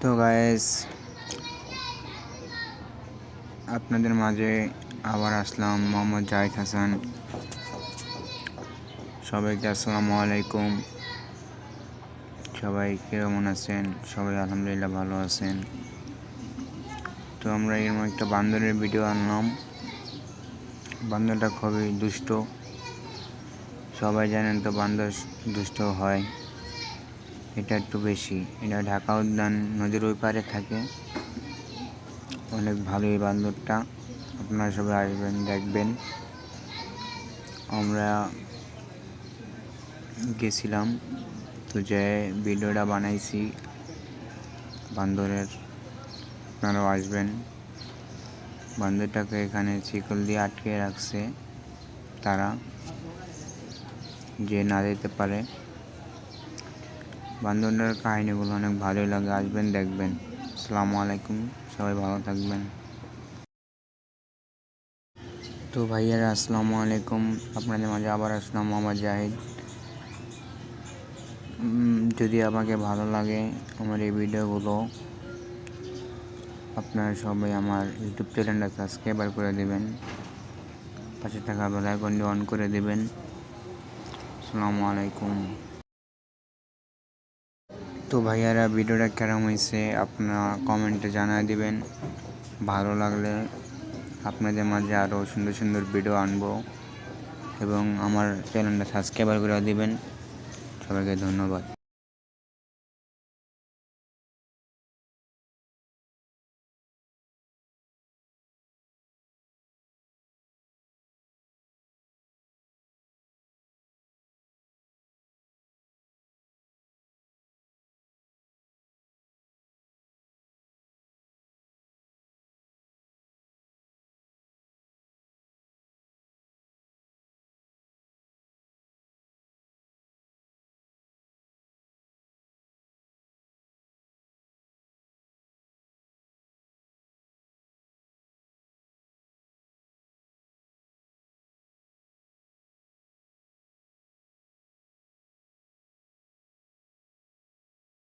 তো গাইস, আপনাদের মাঝে আবার আসলাম মোহাম্মদ জাহিদ হাসান। সবাইকে আসসালামু আলাইকুম। সবাই কেমন আছেন? সবাই আলহামদুলিল্লাহ ভালো আছেন। তো আমরা এরকম একটা বান্দরের ভিডিও আনলাম। বান্দরটা খুবই দুষ্ট। সবাই জানেন তো বান্দর দুষ্ট হয়, এটা একটু বেশি। এটা ঢাকা উদ্যান নদীর ওই পারে থাকে। অনেক ভালো এই বান্দরটা, আপনারা সবাই আসবেন, দেখবেন। আমরা গেছিলাম, তো যে ভিডিওটা বানাইছি বান্দরের, আপনারাও আসবেন। বান্দরটাকে এখানে শিকল দিয়ে আটকে রাখছে তারা, যে না যেতে পারে। বান্দরটার কাহিনীগুলো অনেক ভালোই লাগে, আসবেন, দেখবেন। আসসালামু আলাইকুম, সবাই ভালো থাকবেন। তো ভাইয়ারা আসসালামু আলাইকুম, আপনাদের মাঝে আবার আসলাম মোহাম্মদ জাহিদ। যদি আমাকে ভালো লাগে আমার এই ভিডিওগুলো, আপনারা সবাই আমার ইউটিউব চ্যানেলটা সাবস্ক্রাইব করে দেবেন, পাশে থাকা বেল আইকনটি অন করে দেবেন। আসসালামু আলাইকুম। তো ভাইয়ারা, ভিডিওটা কেমন হয়েছে আপনারা কমেন্টে জানিয়ে দিবেন। ভালো লাগলে আপনাদের মাঝে আরও সুন্দর সুন্দর ভিডিও আনবো, এবং আমার চ্যানেলটা সাবস্ক্রাইব করে দিবেন। সবাইকে ধন্যবাদ।